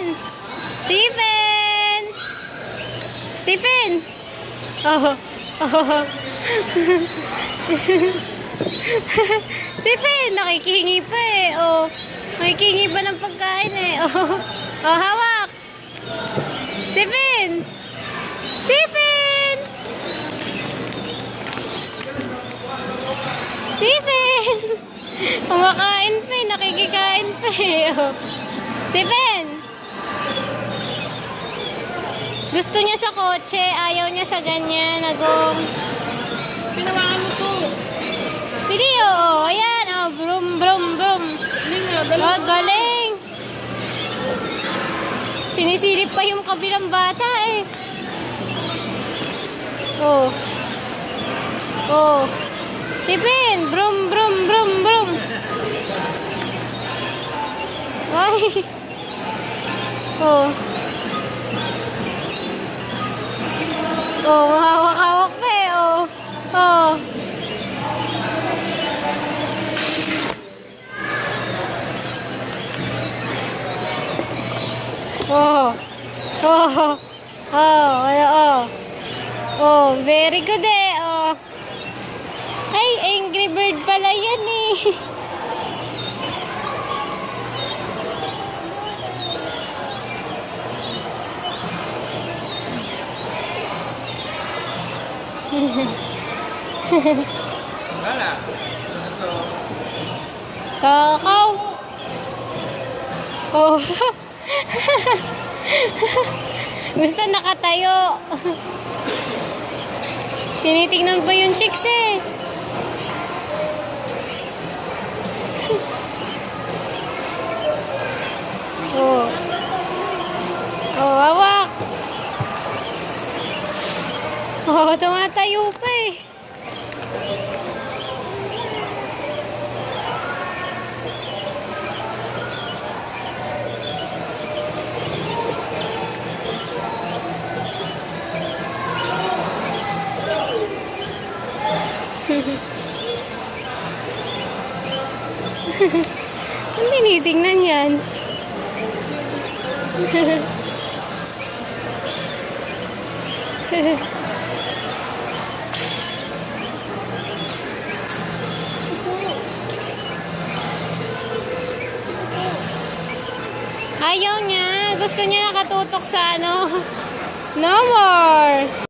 Stephen! Stephen! Stephen! Oh. Oh. Stephen! Nakikihingi pa eh. Oh. Nakikihingi pa ng pagkain eh. Oh. Oh, hawak! Stephen! Stephen! Stephen! Kumakain pa eh. Nakikikain pa eh. Oh. Stephen! Gusto niya sa kotse. Ayaw niya sa ganyan. Nagong. Pinawakan mo to. Hindi, oo. Ayan. Oh, brum, brum, brum. Oh, galing. Sinisilip pa yung kabilang bata eh. Oh. Oh. Stephen! Brum, brum, brum, brum. Ay. Oh. Oh, mahawak-hawak pa eh. Oh. Oh. Oh. Oh. Oh, oh. Oh, very good eh. Oh. Ay, Angry Bird pala yan eh. Wala. Takaw. Oh. Gusto nakatayo. Tinitingnan pa yung chicks eh. Oh. Oh, hawak. Oh, tumatayo pa eh. Ang tinitingnan yan. Ayaw niya. Gusto niya nakatutok sa ano. No more.